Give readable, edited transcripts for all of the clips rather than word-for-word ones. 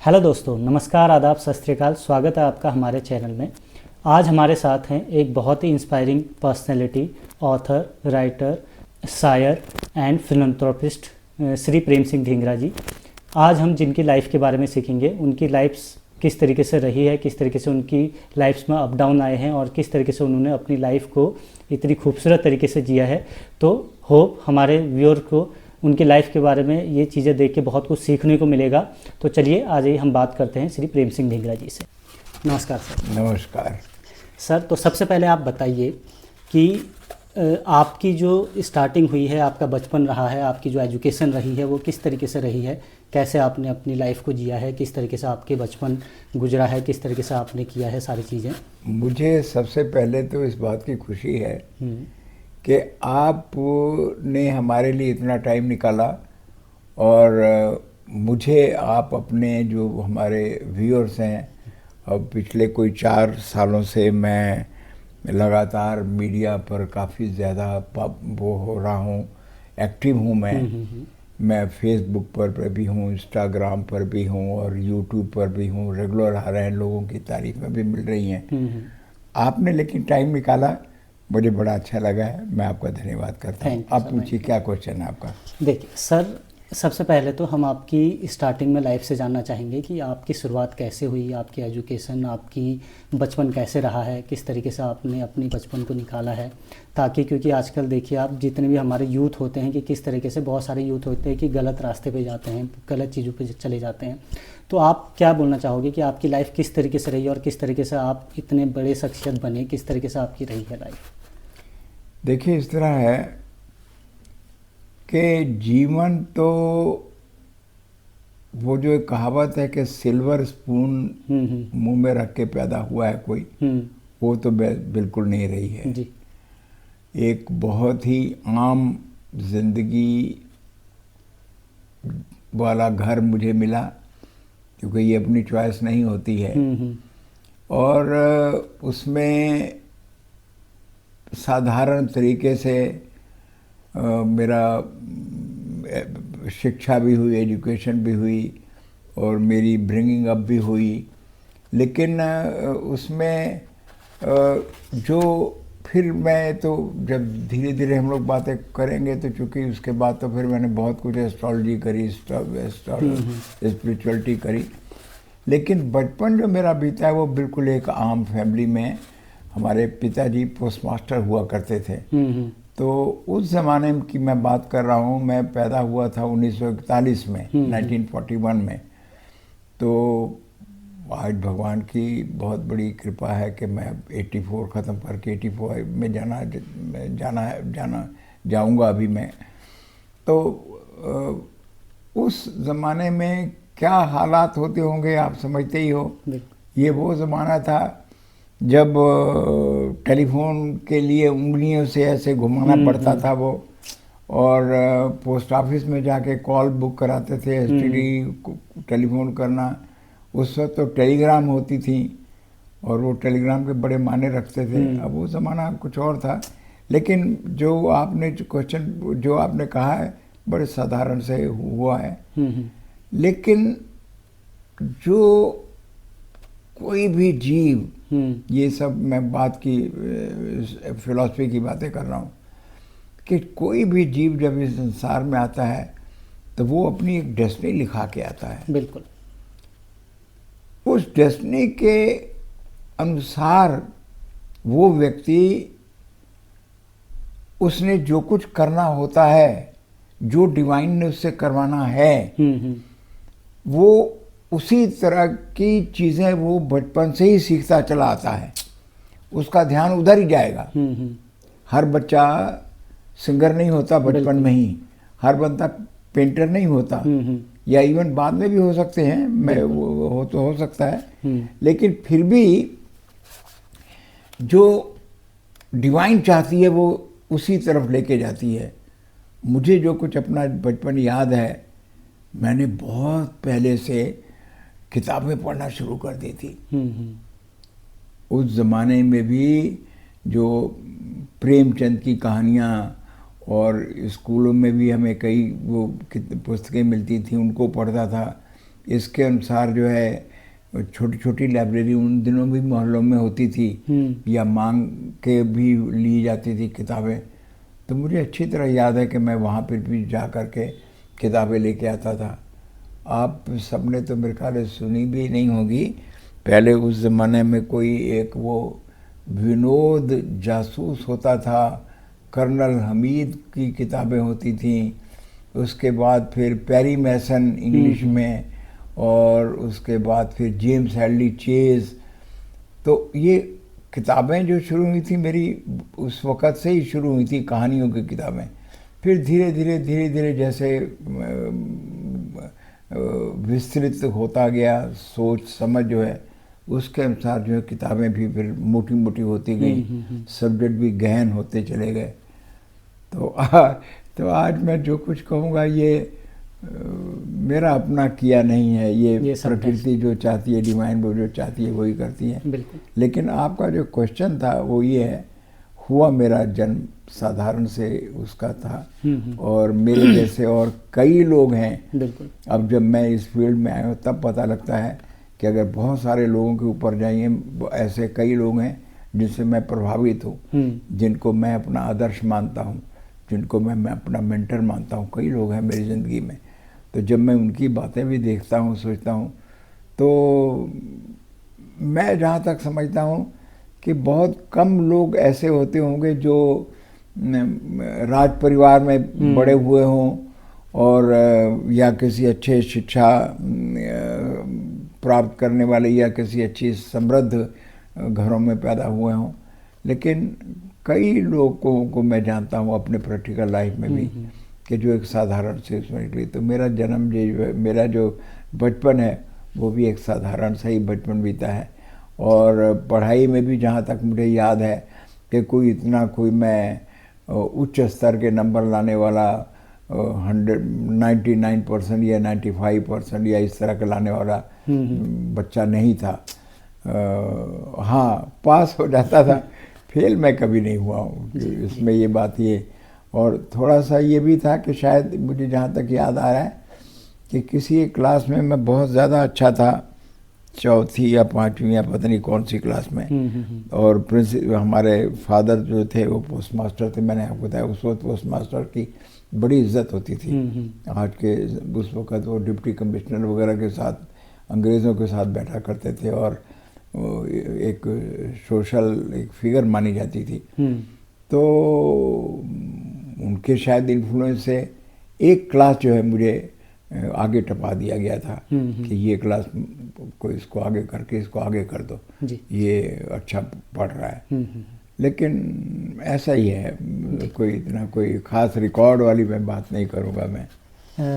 Hello दोस्तों, नमस्कार, आदाब, सत श्री अकाल। स्वागत है आपका हमारे चैनल में। आज हमारे साथ हैं एक बहुत ही इंस्पायरिंग पर्सनैलिटी, ऑथर, राइटर, शायर एंड फिलैंथ्रोपिस्ट श्री प्रेम सिंह ढींगरा जी। आज हम जिनकी लाइफ के बारे में सीखेंगे, उनकी लाइफ किस तरीके से रही है, किस तरीके से उनकी लाइफ में अप डाउन आए हैं और किस तरीके से उन्होंने अपनी लाइफ को इतनी खूबसूरत तरीके से जिया है। तो होप हमारे व्यूअर को उनकी लाइफ के बारे में ये चीज़ें देख के बहुत कुछ सीखने को मिलेगा। तो चलिए आज ही हम बात करते हैं श्री प्रेम सिंह ढींगरा जी से। नमस्कार सर। नमस्कार सर, तो सबसे पहले आप बताइए कि आपकी जो स्टार्टिंग हुई है, आपका बचपन रहा है, आपकी जो एजुकेशन रही है वो किस तरीके से रही है, कैसे आपने अपनी लाइफ को जिया है, किस तरीके से आपके बचपन गुजरा है, किस तरीके से आपने किया है सारी चीज़ें। मुझे सबसे पहले तो इस बात की खुशी है कि आपने हमारे लिए इतना टाइम निकाला और मुझे आप अपने जो हमारे व्यूअर्स हैं, अब पिछले कोई 4 सालों से मैं लगातार मीडिया पर काफ़ी ज़्यादा वो हो रहा हूँ, एक्टिव हूँ। मैं फेसबुक पर भी हूँ, इंस्टाग्राम पर भी हूँ और यूट्यूब पर भी हूँ। रेगुलर आ रहे हैं, लोगों की तारीफ़ें भी मिल रही हैं। आपने लेकिन टाइम निकाला, मुझे बड़ा अच्छा लगा है। मैं आपका धन्यवाद करता हूँ। आप पूछिए, क्या क्वेश्चन है आपका? देखिए सर, सबसे पहले तो हम आपकी स्टार्टिंग में लाइफ से जानना चाहेंगे कि आपकी शुरुआत कैसे हुई, आपकी एजुकेशन, आपकी बचपन कैसे रहा है, किस तरीके से आपने अपनी बचपन को निकाला है। ताकि क्योंकि आजकल देखिए आप, जितने भी हमारे यूथ होते हैं कि किस तरीके से बहुत सारे यूथ होते हैं कि गलत रास्ते पे जाते हैं, गलत चीज़ों पे चले जाते हैं। तो आप क्या बोलना चाहोगे कि आपकी लाइफ किस तरीके से रही और किस तरीके से आप इतने बड़े शख्सियत बने, किस तरीके से आपकी रही है लाइफ? देखिए, इस तरह है कि जीवन तो वो जो एक कहावत है कि सिल्वर स्पून मुंह में रख के पैदा हुआ है कोई, वो तो बिल्कुल नहीं रही है जी। एक बहुत ही आम जिंदगी वाला घर मुझे मिला, क्योंकि ये अपनी चॉइस नहीं होती है। और उसमें साधारण तरीके से मेरा शिक्षा भी हुई, एजुकेशन भी हुई और मेरी ब्रिंगिंग अप भी हुई। लेकिन उसमें जो फिर मैं तो जब धीरे धीरे हम लोग बातें करेंगे तो चूँकि उसके बाद तो फिर मैंने बहुत कुछ एस्ट्रोलॉजी करी, स्पिरिचुअलिटी करी। लेकिन बचपन जो मेरा बीता है वो बिल्कुल एक आम फैमिली में। हमारे पिताजी पोस्ट मास्टर हुआ करते थे। तो उस ज़माने की मैं बात कर रहा हूँ। मैं पैदा हुआ था 1941 में, 1941 में। तो आज भगवान की बहुत बड़ी कृपा है कि मैं 84 ख़त्म करके 84 में जाऊंगा अभी मैं। तो उस ज़माने में क्या हालात होते होंगे आप समझते ही हो। ये वो ज़माना था जब टेलीफोन के लिए उंगलियों से ऐसे घुमाना पड़ता था वो, और पोस्ट ऑफिस में जाके कॉल बुक कराते थे, एसटीडी टेलीफोन करना। उस वक्त तो टेलीग्राम होती थी और वो टेलीग्राम के बड़े मायने रखते थे। अब वो ज़माना कुछ और था। लेकिन जो आपने क्वेश्चन जो आपने कहा है बड़े साधारण से हुआ है। लेकिन जो कोई भी जीव, ये सब मैं बात की फिलॉसफी की बातें कर रहा हूँ, कि कोई भी जीव जब इस संसार में आता है तो वो अपनी एक डेस्टिनी लिखा के आता है। बिल्कुल। उस डेस्टिनी के अनुसार वो व्यक्ति, उसने जो कुछ करना होता है, जो डिवाइन ने उससे करवाना है, वो उसी तरह की चीज़ें वो बचपन से ही सीखता चला आता है। उसका ध्यान उधर ही जाएगा। हर बच्चा सिंगर नहीं होता बचपन में ही, हर बंदा पेंटर नहीं होता, या इवन बाद में भी हो सकते हैं, मैं वो तो हो सकता है। लेकिन फिर भी जो डिवाइन चाहती है वो उसी तरफ लेके जाती है। मुझे जो कुछ अपना बचपन याद है, मैंने बहुत पहले से किताबें पढ़ना शुरू कर दी थी। उस ज़माने में भी जो प्रेमचंद की कहानियाँ, और स्कूलों में भी हमें कई वो पुस्तकें मिलती थी, उनको पढ़ता था। इसके अनुसार जो है छोटी छोटी लाइब्रेरी उन दिनों भी मोहल्लों में होती थी या मांग के भी ली जाती थी किताबें। तो मुझे अच्छी तरह याद है कि मैं वहाँ पर भी जा कर के किताबें लेके आता था। आप सबने तो मेरे ख्याल सुनी भी नहीं होगी, पहले उस ज़माने में कोई एक वो विनोद जासूस होता था, कर्नल हमीद की किताबें होती थीं, उसके बाद फिर पेरी मैसन इंग्लिश में, और उसके बाद फिर जेम्स हेडली चेज़। तो ये किताबें जो शुरू हुई थी मेरी उस वक़्त से ही शुरू हुई थी, कहानियों की किताबें। फिर धीरे धीरे जैसे विस्तृत होता गया सोच समझ जो है, उसके अनुसार जो है किताबें भी फिर मोटी मोटी होती गई, सब्जेक्ट भी गहन होते चले गए। तो आज मैं जो कुछ कहूँगा ये मेरा अपना किया नहीं है, ये प्रकृति जो चाहती है, डिवाइन वो जो चाहती है वही करती है। बिल्कुल। लेकिन आपका जो क्वेश्चन था वो ये है, हुआ मेरा जन्म साधारण से उसका था, और मेरे जैसे और कई लोग हैं। बिल्कुल। अब जब मैं इस फील्ड में आया हूँ तब पता लगता है कि अगर बहुत सारे लोगों के ऊपर जाइए, ऐसे कई लोग हैं जिनसे मैं प्रभावित हूँ, जिनको मैं अपना आदर्श मानता हूँ, जिनको मैं अपना मेंटर मानता हूँ, कई लोग हैं मेरी ज़िंदगी में। तो जब मैं उनकी बातें भी देखता हूँ, सोचता हूँ, तो मैं जहाँ तक समझता हूँ कि बहुत कम लोग ऐसे होते होंगे जो राज परिवार में बड़े हुए हों और या किसी अच्छे शिक्षा प्राप्त करने वाले या किसी अच्छी समृद्ध घरों में पैदा हुए हों। लेकिन कई लोगों को मैं जानता हूँ अपने प्रैक्टिकल लाइफ में भी कि जो एक साधारण से उसमें निकली। तो मेरा जन्म जो मेरा जो बचपन है वो भी एक साधारण सा ही बचपन बीता है, और पढ़ाई में भी जहाँ तक मुझे याद है कि कोई मैं उच्च स्तर के नंबर लाने वाला 99% या 95% या इस तरह का लाने वाला बच्चा नहीं था। हाँ, पास हो जाता था, फेल मैं कभी नहीं हुआ हूँ, इसमें ये बात ये। और थोड़ा सा ये भी था कि शायद मुझे जहाँ तक याद आ रहा है कि किसी एक क्लास में मैं बहुत ज़्यादा अच्छा था, चौथी या पाँचवीं या पता नहीं कौन सी क्लास में, और हमारे फादर जो थे वो पोस्ट मास्टर थे। मैंने आपको बताया उस वक्त पोस्ट मास्टर की बड़ी इज्जत होती थी। आज के उस वक्त वो डिप्टी कमिश्नर वगैरह के साथ अंग्रेज़ों के साथ बैठा करते थे और एक सोशल एक फिगर मानी जाती थी। तो उनके शायद इन्फ्लुएंस से एक क्लास जो है मुझे आगे टपा दिया गया था कि ये क्लास को इसको आगे करके इसको आगे कर दो, ये अच्छा पढ़ रहा है। लेकिन ऐसा ही है, कोई इतना कोई ख़ास रिकॉर्ड वाली मैं बात नहीं करूँगा मैं।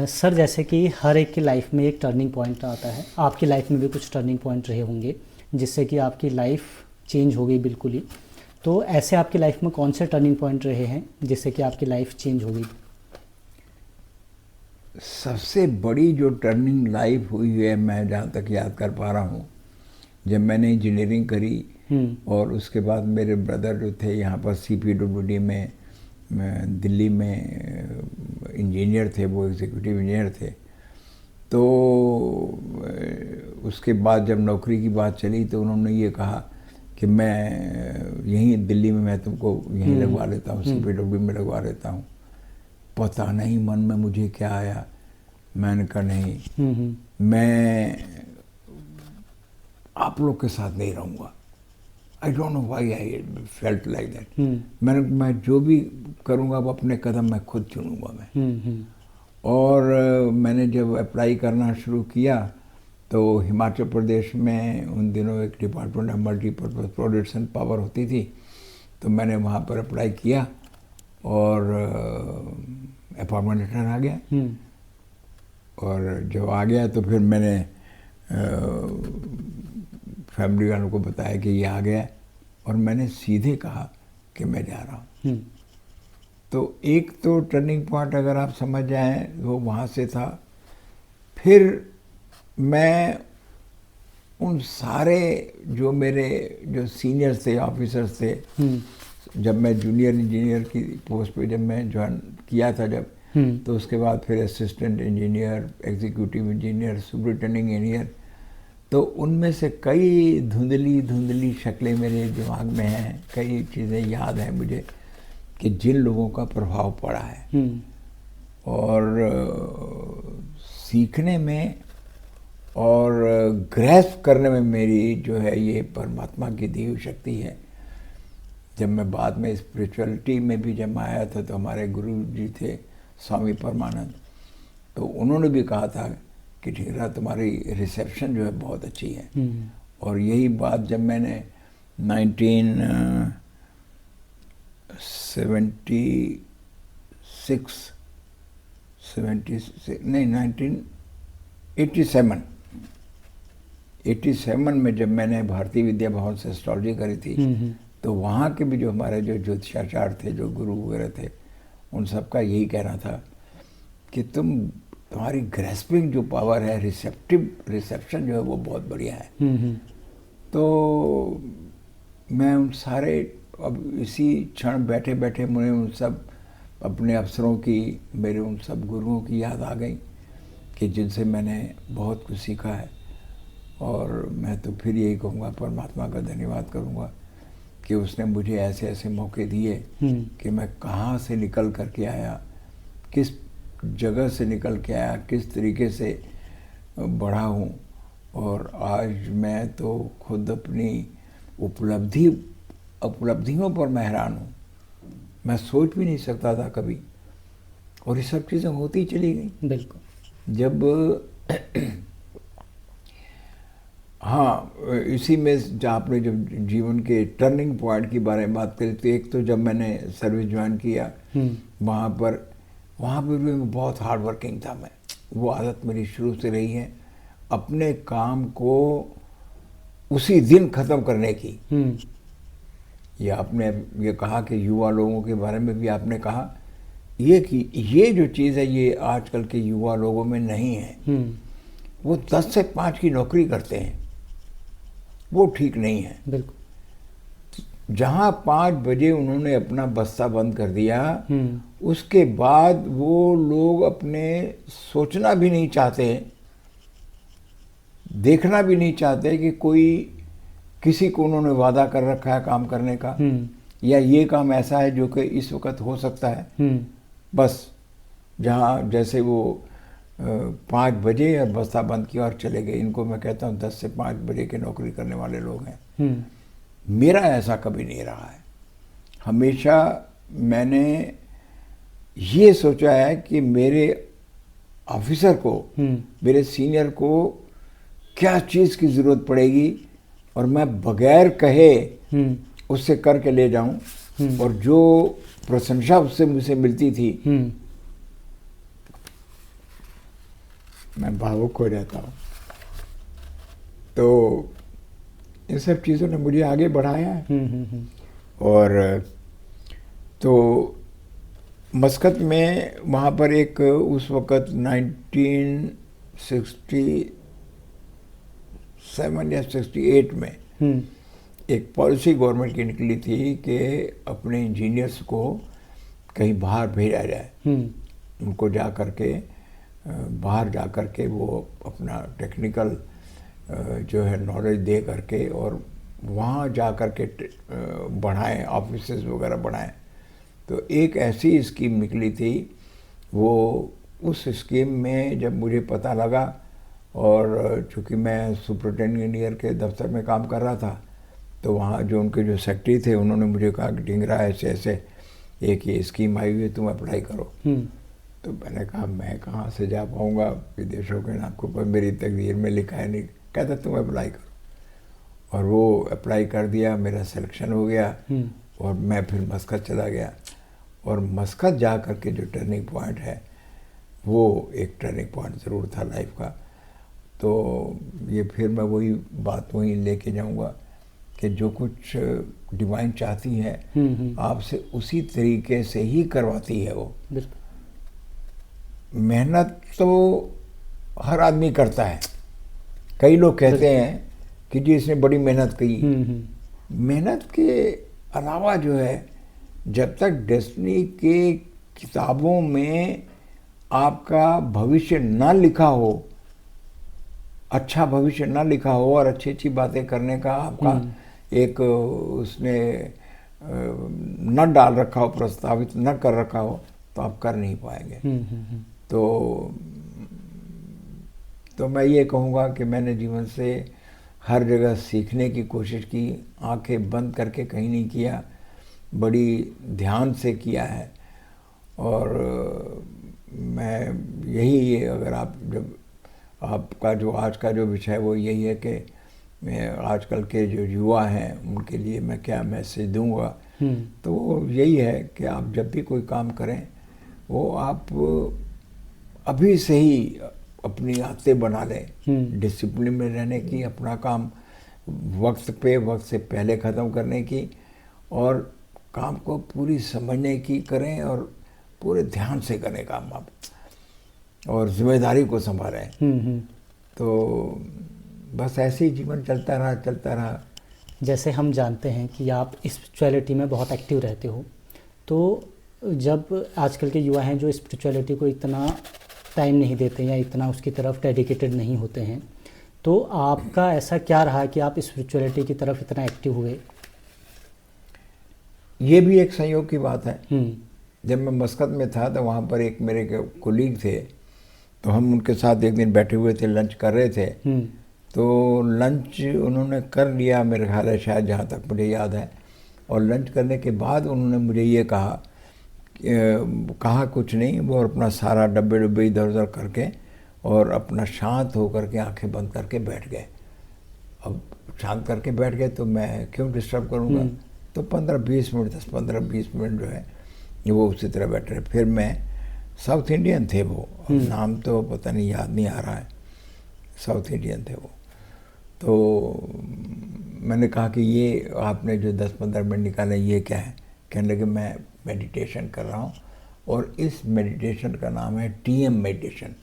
सर जैसे कि हर एक की लाइफ में एक टर्निंग पॉइंट आता है, आपकी लाइफ में भी कुछ टर्निंग पॉइंट रहे होंगे जिससे कि आपकी लाइफ चेंज हो गई बिल्कुल ही। तो ऐसे आपकी लाइफ में कौन से टर्निंग पॉइंट रहे हैं जिससे कि आपकी लाइफ चेंज हो गई? सबसे बड़ी जो टर्निंग लाइफ हुई है, मैं जहाँ तक याद कर पा रहा हूँ, जब मैंने इंजीनियरिंग करी और उसके बाद मेरे ब्रदर जो थे यहाँ पर CPWD में दिल्ली में इंजीनियर थे, वो एग्जीक्यूटिव इंजीनियर थे। तो उसके बाद जब नौकरी की बात चली तो उन्होंने ये कहा कि मैं यहीं दिल्ली में मैं तुमको यहीं लगवा लेता हूँ, CPWD में लगवा लेता हूँ। पता नहीं मन में मुझे क्या आया, मैंने कहा नहीं, मैं आप लोग के साथ नहीं रहूँगा। I don't know why I felt like that. मैं जो भी करूँगा वो अपने कदम मैं खुद चुनूँगा मैं। और मैंने जब अप्लाई करना शुरू किया तो हिमाचल प्रदेश में उन दिनों एक department of multipurpose products and power होती थी, तो मैंने वहाँ पर अप्लाई किया और अपॉइंटमेंट लेटर आ गया। और जब आ गया तो फिर मैंने फैमिली वालों को बताया कि ये आ गया, और मैंने सीधे कहा कि मैं जा रहा हूँ। तो एक तो टर्निंग पॉइंट अगर आप समझ जाएं वो वहाँ से था। फिर मैं उन सारे जो मेरे जो सीनियर्स थे, ऑफिसर्स थे, जब मैं जूनियर इंजीनियर की पोस्ट पे जब मैं ज्वाइन किया था, जब तो उसके बाद फिर assistant engineer, executive engineer, superintending engineer. तो उनमें से कई धुंधली धुंधली शक्लें मेरे दिमाग में हैं, कई चीज़ें याद हैं मुझे कि जिन लोगों का प्रभाव पड़ा है। और सीखने में और ग्रैस्प करने में मेरी जो है ये परमात्मा की दी हुई शक्ति है। जब मैं बाद में स्पिरिचुअलिटी में भी जब आया था तो हमारे गुरु जी थे स्वामी परमानंद, तो उन्होंने भी कहा था कि ठीकरा तुम्हारी रिसेप्शन जो है बहुत अच्छी है। और यही बात जब मैंने 1987 में जब मैंने भारतीय विद्या भवन से एस्ट्रोलॉजी करी थी, तो वहाँ के भी जो हमारे जो ज्योतिषाचार्य थे, जो गुरु वगैरह थे, उन सबका यही कहना था कि तुम्हारी ग्रेस्पिंग जो पावर है, रिसेप्शन जो है वो बहुत बढ़िया है। तो मैं उन सारे, अब इसी क्षण बैठे बैठे मुझे उन सब अपने अफसरों की, मेरे उन सब गुरुओं की याद आ गई कि जिनसे मैंने बहुत कुछ सीखा है। और मैं तो फिर यही कहूँगा, परमात्मा का धन्यवाद करूँगा कि उसने मुझे ऐसे ऐसे मौके दिए कि मैं कहाँ से निकल कर के आया, किस जगह से निकल के आया, किस तरीके से बढ़ा हूँ। और आज मैं तो खुद अपनी उपलब्धियों पर मैं हैरान हूँ। मैं सोच भी नहीं सकता था कभी, और ये सब चीज़ें होती चली गई। बिल्कुल। जब हाँ, इसी में जब आपने जब जीवन के टर्निंग पॉइंट की बारे में बात करी, तो एक तो जब मैंने सर्विस ज्वाइन किया, वहाँ पर भी मैं बहुत हार्ड वर्किंग था। मैं, वो आदत मेरी शुरू से रही है अपने काम को उसी दिन ख़त्म करने की। ये आपने ये कहा कि युवा लोगों के बारे में भी आपने कहा, ये कि ये जो चीज़ है ये आजकल के युवा लोगों में नहीं है। वो 10 से 5 की नौकरी करते हैं, वो ठीक नहीं है। बिल्कुल। जहाँ 5 बजे उन्होंने अपना बस्ता बंद कर दिया, उसके बाद वो लोग अपने सोचना भी नहीं चाहते, देखना भी नहीं चाहते कि कोई किसी को उन्होंने वादा कर रखा है काम करने का, या ये काम ऐसा है जो कि इस वक्त हो सकता है। बस जहाँ जैसे वो 5 बजे और बस्ता बंद किया और चले गए, इनको मैं कहता हूँ 10 से 5 बजे की नौकरी करने वाले लोग हैं। मेरा ऐसा कभी नहीं रहा है। हमेशा मैंने ये सोचा है कि मेरे ऑफिसर को, मेरे सीनियर को क्या चीज़ की ज़रूरत पड़ेगी और मैं बगैर कहे उससे करके ले जाऊं, और जो प्रशंसा उससे मुझे मिलती थी, मैं भावुक हो जाता हूँ। तो इन सब चीज़ों ने मुझे आगे बढ़ाया है। और तो मस्कत में वहाँ पर एक उस वक़्त 1967 या 68 में एक पॉलिसी गवर्नमेंट की निकली थी कि अपने इंजीनियर्स को कहीं बाहर भेजा जाए। उनको जा कर के बाहर जा कर के वो अपना टेक्निकल जो है नॉलेज दे करके और वहाँ जा कर के बढ़ाएं, ऑफिसेस वगैरह बढ़ाएं। तो एक ऐसी स्कीम निकली थी। वो उस स्कीम में जब मुझे पता लगा, और चूँकि मैं सुपरिटेंडेंट इंजीनियर के दफ्तर में काम कर रहा था, तो वहाँ जो उनके जो सेक्रेटरी थे उन्होंने मुझे कहा कि ढींगरा ऐसे ऐसे एक ये स्कीम आई हुई है, तुम अप्लाई करो। तो मैंने कहा मैं कहाँ से जा पाऊँगा, विदेशों के नाम को, पर मेरी तकदीर में लिखा है नहीं। कहता तुम अप्लाई करो। और वो अप्लाई कर दिया, मेरा सिलेक्शन हो गया, और मैं फिर मस्कत चला गया। और मस्कत जा कर के जो टर्निंग पॉइंट है, वो एक टर्निंग पॉइंट ज़रूर था लाइफ का। तो ये फिर मैं वही बात वहीं लेके जाऊँगा कि जो कुछ डिवाइन चाहती है आपसे उसी तरीके से ही करवाती है वो। मेहनत तो हर आदमी करता है। कई लोग कहते हैं कि जी इसने बड़ी मेहनत की। मेहनत के अलावा जो है, जब तक डेस्टिनी के किताबों में आपका भविष्य ना लिखा हो, अच्छा भविष्य ना लिखा हो और अच्छी अच्छी बातें करने का आपका एक उसने न डाल रखा हो, प्रस्तावित न कर रखा हो, तो आप कर नहीं पाएंगे। तो मैं ये कहूँगा कि मैंने जीवन से हर जगह सीखने की कोशिश की, आंखें बंद करके कहीं नहीं किया, बड़ी ध्यान से किया है। और मैं यही, अगर आप जब आपका जो आज का जो विषय वो यही है कि मैं आजकल के जो युवा हैं उनके लिए मैं क्या मैसेज दूंगा, तो वो यही है कि आप जब भी कोई काम करें वो आप अभी से ही अपनी आदतें बना लें, डिसिप्लिन में रहने की, अपना काम वक्त पे वक्त से पहले ख़त्म करने की, और काम को पूरी समझने की करें और पूरे ध्यान से करें काम आप, और जिम्मेदारी को संभालें। तो बस ऐसे ही जीवन चलता रहा। जैसे हम जानते हैं कि आप स्पिरिचुअलिटी में बहुत एक्टिव रहते हो, तो जब आजकल के युवा हैं जो स्पिरिचुअलिटी को इतना टाइम नहीं देते या इतना उसकी तरफ डेडिकेटेड नहीं होते हैं, तो आपका ऐसा क्या रहा कि आप स्पिरिचुअलिटी की तरफ इतना एक्टिव हुए? ये भी एक संयोग की बात है। जब मैं मस्कत में था तो वहाँ पर एक मेरे कोलीग थे, तो हम उनके साथ एक दिन बैठे हुए थे, लंच कर रहे थे। तो लंच उन्होंने कर लिया मेरे ख्याल है, शायद जहाँ तक मुझे याद है। और लंच करने के बाद उन्होंने मुझे ये कहा कुछ नहीं, वो अपना सारा डब्बे इधर उधर करके और अपना शांत होकर के आंखें बंद करके बैठ गए। अब शांत करके बैठ गए तो मैं क्यों डिस्टर्ब करूँगा, तो 10-15 मिनट जो है वो उसी तरह बैठे रहे। फिर मैं, साउथ इंडियन थे वो, नाम तो पता नहीं, याद नहीं आ रहा है, साउथ इंडियन थे वो। तो मैंने कहा कि ये आपने जो 10-15 मिनट निकाले ये क्या है? कहने लगे मैं मेडिटेशन कर रहा हूँ, और इस मेडिटेशन का नाम है TM मेडिटेशन,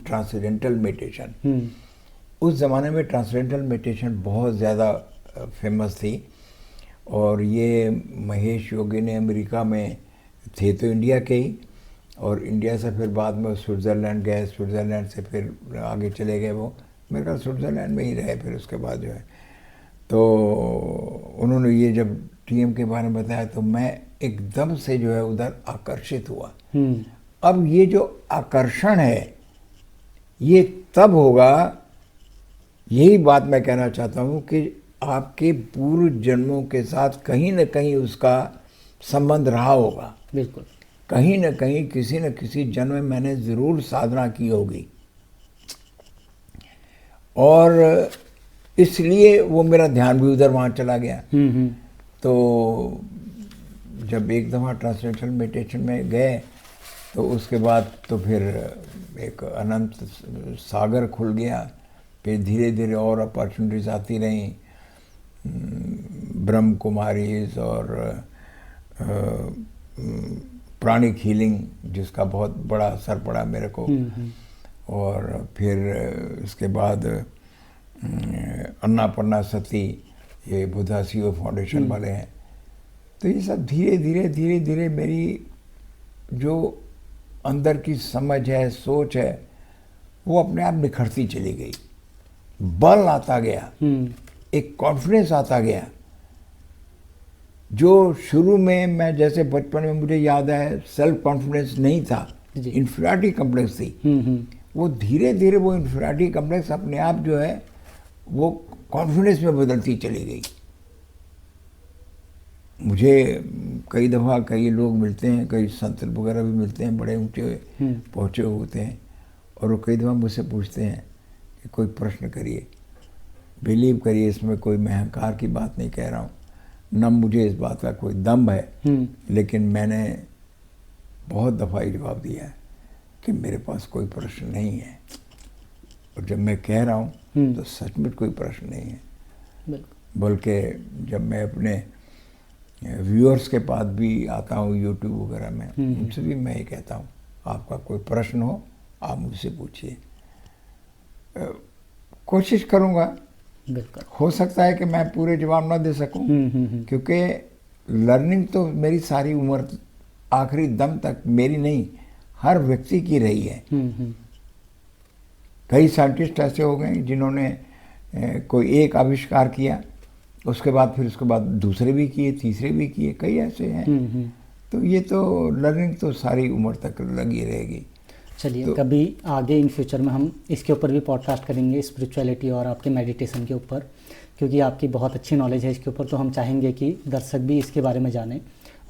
ट्रांसेंडेंटल मेडिटेशन। उस ज़माने में ट्रांसेंडेंटल मेडिटेशन बहुत ज़्यादा फेमस थी, और ये महेश योगी ने अमेरिका में थे तो इंडिया के ही, और इंडिया से फिर बाद में स्विट्ज़रलैंड गए, स्विट्ज़रलैंड से फिर आगे चले गए, वो मेरे ख्याल स्विट्ज़रलैंड में ही रहे फिर उसके बाद जो है। तो उन्होंने ये जब TM के बारे में बताया तो मैं एकदम से जो है उधर आकर्षित हुआ। अब ये जो आकर्षण है ये तब होगा, यही बात मैं कहना चाहता हूँ कि आपके पूर्व जन्मों के साथ कहीं न कहीं उसका संबंध रहा होगा। बिल्कुल, कहीं न कहीं किसी न किसी जन्म में मैंने ज़रूर साधना की होगी, और इसलिए वो मेरा ध्यान भी उधर वहाँ चला गया। तो जब एक दफ़ा ट्रांसेंडेंटल मेडिटेशन में गए तो उसके बाद तो फिर एक अनंत सागर खुल गया। फिर धीरे धीरे और अपॉर्चुनिटीज़ आती रहीं, ब्रह्म कुमारीज और प्राणिक हीलिंग, जिसका बहुत बड़ा असर पड़ा मेरे को। और फिर इसके बाद अन्नापूर्णा सती, ये बुद्धा सीओ फाउंडेशन वाले हैं। तो ये सब धीरे धीरे मेरी जो अंदर की समझ है, सोच है, वो अपने आप निखरती चली गई। बल आता गया, एक कॉन्फिडेंस आता गया, जो शुरू में मैं, जैसे बचपन में मुझे याद है, सेल्फ कॉन्फिडेंस नहीं था, इन्फीरियरिटी कॉम्प्लेक्स थी। वो धीरे धीरे वो इन्फीरियरिटी कॉम्प्लेक्स अपने आप जो है वो कॉन्फिडेंस में बदलती चली गई। मुझे कई दफ़ा कई लोग मिलते हैं, कई संत वगैरह भी मिलते हैं, बड़े ऊंचे पहुँचे होते हैं, और वो कई दफ़ा मुझसे पूछते हैं कि कोई प्रश्न करिए। बिलीव करिए, इसमें कोई मैं अहंकार की बात नहीं कह रहा हूँ, न मुझे इस बात का कोई दम है, लेकिन मैंने बहुत दफ़ा ये जवाब दिया है कि मेरे पास कोई प्रश्न नहीं है। और जब मैं कह रहा हूँ तो सचमुच कोई प्रश्न नहीं है। बल्कि जब मैं अपने व्यूअर्स के पास भी आता हूँ यूट्यूब वगैरह में, उनसे भी मैं ये कहता हूँ, आपका कोई प्रश्न हो आप मुझसे पूछिए। कोशिश करूँगा, हो सकता है कि मैं पूरे जवाब ना दे सकूं, क्योंकि लर्निंग तो मेरी सारी उम्र आखिरी दम तक मेरी नहीं, हर व्यक्ति की रही है। कई साइंटिस्ट ऐसे हो गए जिन्होंने कोई एक आविष्कार किया, उसके बाद दूसरे भी किए, तीसरे भी किए, कई ऐसे हैं। तो ये तो लर्निंग तो सारी उम्र तक लगी रहेगी। चलिए तो कभी आगे इन फ्यूचर में हम इसके ऊपर भी पॉडकास्ट करेंगे, स्पिरिचुअलिटी और आपके मेडिटेशन के ऊपर, क्योंकि आपकी बहुत अच्छी नॉलेज है इसके ऊपर। तो हम चाहेंगे कि दर्शक भी इसके बारे में जानें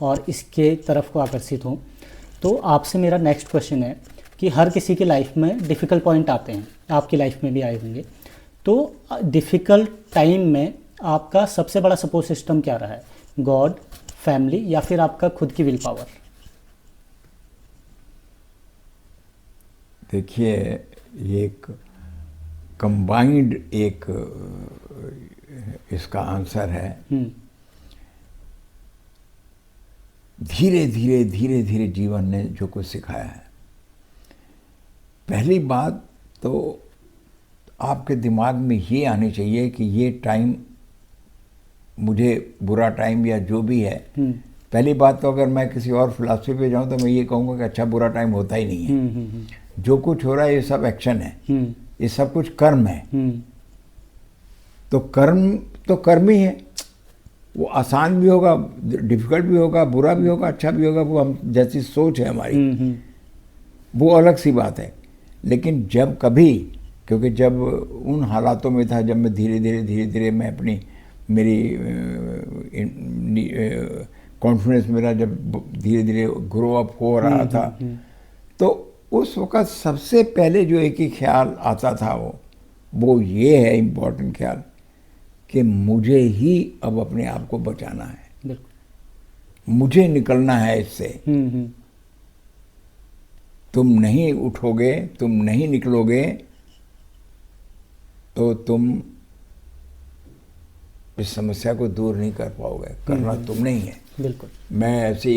और इसके तरफ को आकर्षित हों। तो आपसे मेरा नेक्स्ट क्वेश्चन है कि हर किसी की लाइफ में डिफ़िकल्ट पॉइंट आते हैं, आपकी लाइफ में भी आए होंगे। तो डिफ़िकल्ट टाइम में आपका सबसे बड़ा सपोर्ट सिस्टम क्या रहा है? गॉड, फैमिली या फिर आपका खुद की विल पावर? देखिए, ये एक कंबाइंड एक इसका आंसर है। धीरे धीरे जीवन ने जो कुछ सिखाया है, पहली बात तो आपके दिमाग में ये आनी चाहिए कि ये टाइम मुझे बुरा टाइम या जो भी है, पहली बात तो अगर मैं किसी और फिलॉसफी पे जाऊं तो मैं ये कहूँगा कि अच्छा बुरा टाइम होता ही नहीं है। जो कुछ हो रहा है ये सब एक्शन है, ये सब कुछ कर्म है। तो कर्म ही है। वो आसान भी होगा, डिफिकल्ट भी होगा, बुरा भी होगा, अच्छा भी होगा, वो हम जैसी सोच है हमारी, वो अलग सी बात है। लेकिन जब कभी, क्योंकि जब उन हालातों में था जब मैं धीरे धीरे मैं अपनी मेरी कॉन्फिडेंस मेरा जब धीरे धीरे ग्रो अप हो रहा था, तो उस वक़्त सबसे पहले जो एक ही ख्याल आता था वो ये है इम्पोर्टेंट ख्याल कि मुझे ही अब अपने आप को बचाना है, मुझे निकलना है इससे। तुम नहीं उठोगे, तुम नहीं निकलोगे तो तुम इस समस्या को दूर नहीं कर पाओगे। करना तुमने ही है। बिल्कुल। मैं ऐसी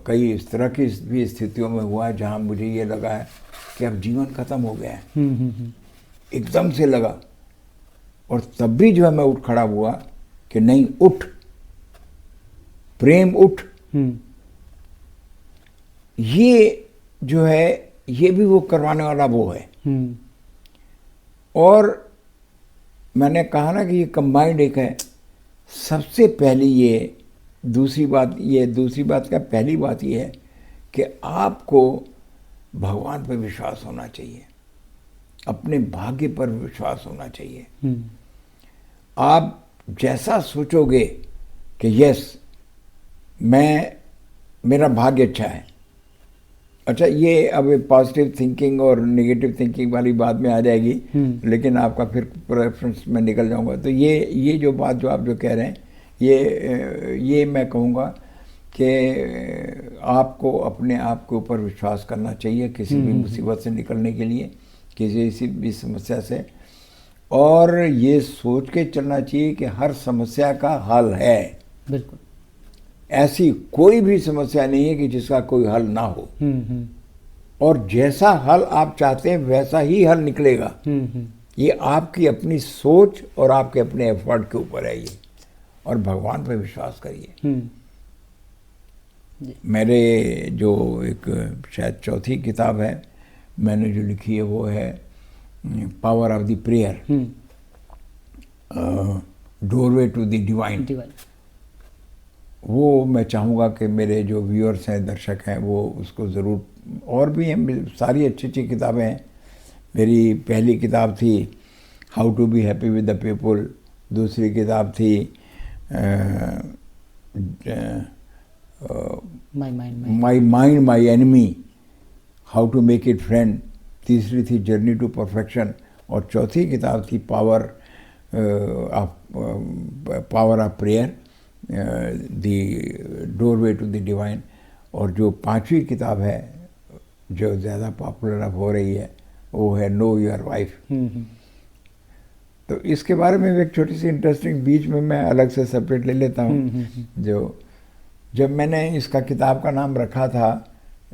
कई इस तरह की भी स्थितियों में हुआ है जहाँ मुझे ये लगा है कि अब जीवन खत्म हो गया है, एकदम से लगा। और तब भी जो है मैं उठ खड़ा हुआ कि नहीं, उठ प्रेम, उठ। ये जो है ये भी वो करवाने वाला वो है। और मैंने कहा ना कि ये कंबाइंड एक है। सबसे पहली ये दूसरी बात क्या, पहली बात ये है कि आपको भगवान पर विश्वास होना चाहिए, अपने भाग्य पर विश्वास होना चाहिए। आप जैसा सोचोगे कि यस मेरा भाग्य अच्छा है, अच्छा ये अब पॉजिटिव थिंकिंग और नेगेटिव थिंकिंग वाली बात में आ जाएगी, लेकिन आपका फिर प्रेफरेंस में निकल जाऊंगा। तो ये जो बात जो आप जो कह रहे हैं, ये मैं कहूँगा कि आपको अपने आप के ऊपर विश्वास करना चाहिए किसी भी मुसीबत से निकलने के लिए, किसी भी समस्या से। और ये सोच के चलना चाहिए कि हर समस्या का हल है। बिल्कुल। ऐसी कोई भी समस्या नहीं है कि जिसका कोई हल ना हो। और जैसा हल आप चाहते हैं वैसा ही हल निकलेगा। ये आपकी अपनी सोच और आपके अपने एफर्ट के ऊपर है ये। और भगवान पर विश्वास करिए। मेरे जो एक शायद चौथी किताब है मैंने जो लिखी है वो है power of the prayer, doorway to the divine. वो मैं चाहूँगा कि मेरे जो व्यूअर्स हैं, दर्शक हैं, वो उसको ज़रूर, और भी हैं सारी अच्छी किताबें हैं। मेरी पहली किताब थी how to be happy with the people, दूसरी किताब थी my mind my enemy, how to make it friend, तीसरी थी जर्नी टू परफेक्शन, और चौथी किताब थी power of prayer, the doorway to the divine. और जो पांचवी किताब है जो ज़्यादा पॉपुलर अब हो रही है वो है नो योर वाइफ। तो इसके बारे में एक छोटी सी इंटरेस्टिंग बीच में मैं अलग से सेपरेट ले लेता हूँ। जो जब मैंने इसका किताब का नाम रखा था,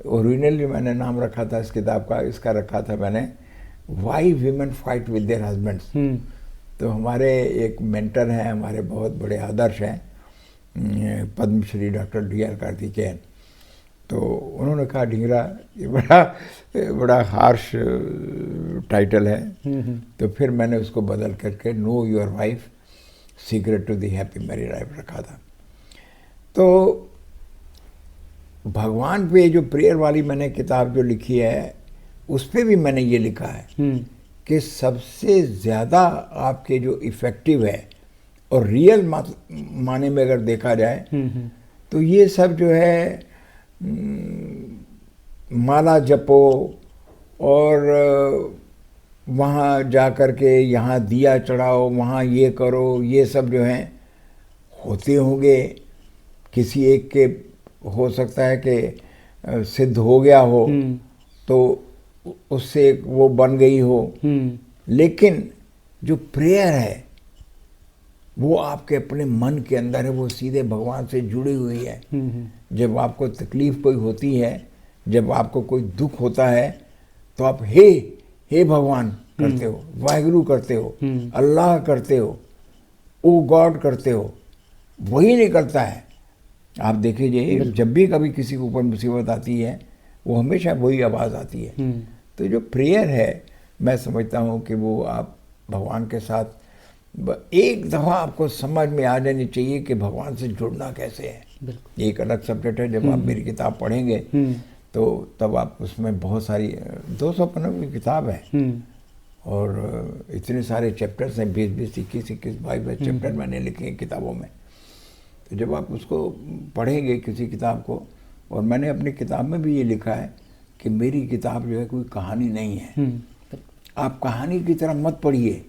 ओरिजिनली मैंने नाम रखा था इस किताब का, इसका रखा था मैंने why women fight with their husbands. तो हमारे एक मेंटर हैं, हमारे बहुत बड़े आदर्श हैं, पद्मश्री डॉक्टर D.R. कार्तिकेयन। तो उन्होंने कहा ढींगरा ये बड़ा बड़ा हार्श टाइटल है। तो फिर मैंने उसको बदल करके know your wife secret to the happy married life रखा था। तो भगवान पे जो प्रेयर वाली मैंने किताब जो लिखी है उस पे भी मैंने ये लिखा है कि सबसे ज़्यादा आपके जो इफ़ेक्टिव है और रियल माने में अगर देखा जाए तो ये सब जो है माला जपो और वहाँ जा कर के यहाँ दिया चढ़ाओ, वहाँ ये करो, ये सब जो हैं होते होंगे। किसी एक के हो सकता है कि सिद्ध हो गया हो तो उससे वो बन गई हो, लेकिन जो प्रेयर है वो आपके अपने मन के अंदर है, वो सीधे भगवान से जुड़ी हुई है। जब आपको तकलीफ कोई होती है, जब आपको कोई दुख होता है तो आप हे भगवान करते हो, वाहिगुरु करते हो, अल्लाह करते हो, ओ गॉड करते हो, वही निकलता है। आप देखिए जब भी कभी किसी के ऊपर मुसीबत आती है वो हमेशा वही आवाज़ आती है। तो जो प्रेयर है मैं समझता हूँ कि वो आप भगवान के साथ एक दफ़ा आपको समझ में आ जानी चाहिए कि भगवान से जुड़ना कैसे है। एक अलग सब्जेक्ट है, जब आप मेरी किताब पढ़ेंगे तो तब आप उसमें बहुत सारी 200 पन्नों की किताब है और इतने सारे चैप्टर्स हैं, 20-20, 21-21, 22 चैप्टर मैंने लिखे हैं किताबों में। तो जब आप उसको पढ़ेंगे किसी किताब को, और मैंने अपनी किताब में भी ये लिखा है कि मेरी किताब जो है कोई कहानी नहीं है। आप कहानी की तरह मत पढ़िए,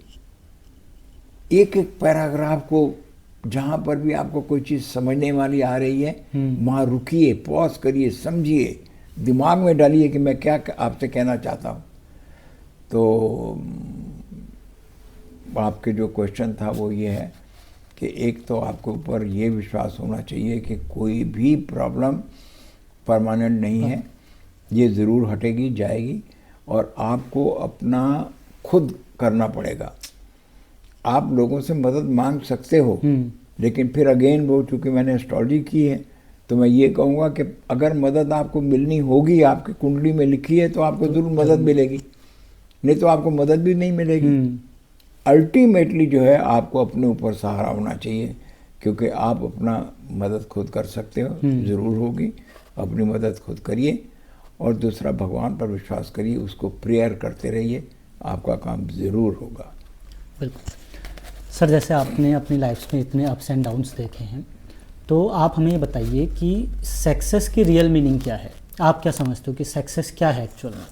एक एक पैराग्राफ को जहाँ पर भी आपको कोई चीज़ समझने वाली आ रही है वहाँ रुकिए, पॉज करिए, समझिए, दिमाग में डालिए कि मैं क्या आपसे कहना चाहता हूँ। तो आपके जो क्वेश्चन था वो ये है कि एक तो आपके ऊपर ये विश्वास होना चाहिए कि कोई भी प्रॉब्लम परमानेंट नहीं है, ये ज़रूर हटेगी, जाएगी, और आपको अपना खुद करना पड़ेगा। आप लोगों से मदद मांग सकते हो, लेकिन फिर अगेन वो चूँकि मैंने एस्ट्रोलॉजी की है तो मैं ये कहूँगा कि अगर मदद आपको मिलनी होगी, आपकी कुंडली में लिखी है तो आपको ज़रूर मदद मिलेगी, नहीं तो आपको मदद भी नहीं मिलेगी। अल्टीमेटली जो है आपको अपने ऊपर सहारा होना चाहिए, क्योंकि आप अपना मदद खुद कर सकते हो, ज़रूर होगी। अपनी मदद खुद करिए और दूसरा भगवान पर विश्वास करिए, उसको प्रेयर करते रहिए, आपका काम ज़रूर होगा। बिल्कुल सर, जैसे आपने अपनी लाइफ में इतने अप्स एंड डाउन्स देखे हैं, तो आप हमें ये बताइए कि सक्सेस की रियल मीनिंग क्या है? आप क्या समझते हो कि सक्सेस क्या है एक्चुअल में?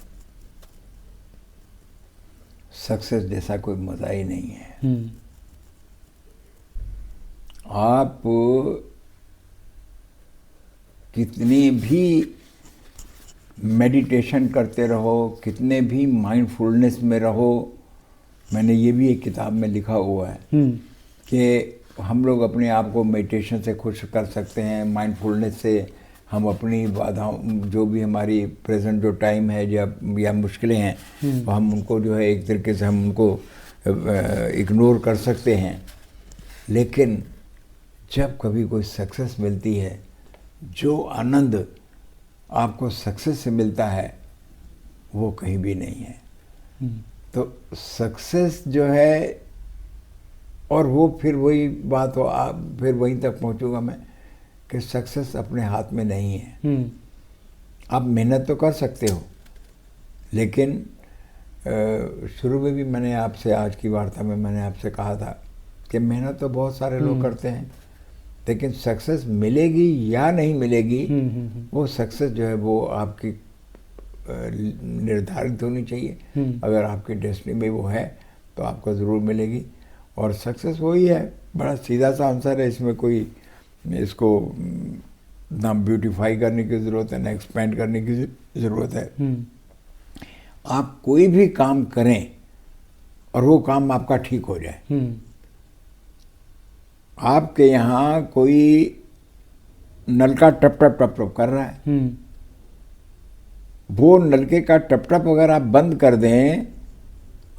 सक्सेस जैसा कोई मज़ा ही नहीं है। आप कितनी भी मेडिटेशन करते रहो, कितने भी माइंडफुलनेस में रहो, मैंने ये भी एक किताब में लिखा हुआ है कि हम लोग अपने आप को मेडिटेशन से खुश कर सकते हैं, माइंडफुलनेस से हम अपनी बाधाओं, जो भी हमारी प्रेजेंट जो टाइम है या मुश्किलें हैं, तो हम उनको जो है एक तरीके से हम उनको इग्नोर कर सकते हैं। लेकिन जब कभी कोई सक्सेस मिलती है, जो आनंद आपको सक्सेस से मिलता है वो कहीं भी नहीं है। तो सक्सेस जो है, और वो फिर वही बात हो, आप फिर वहीं तक पहुंचूंगा मैं कि सक्सेस अपने हाथ में नहीं है। आप मेहनत तो कर सकते हो, लेकिन शुरू में भी मैंने आपसे, आज की वार्ता में मैंने आपसे कहा था कि मेहनत तो बहुत सारे लोग करते हैं, लेकिन सक्सेस मिलेगी या नहीं मिलेगी, वो सक्सेस जो है वो आपकी निर्धारित होनी चाहिए। अगर आपकी डेस्टिनी में वो है तो आपको ज़रूर मिलेगी। और सक्सेस वही है, बड़ा सीधा सा आंसर है, इसमें कोई इसको ना ब्यूटीफाई करने की ज़रूरत है, ना एक्सपेंड करने की ज़रूरत है। आप कोई भी काम करें और वो काम आपका ठीक हो जाए। आपके यहाँ कोई नलका टप टप टप टप कर रहा है, वो नलके का टप टप अगर आप बंद कर दें,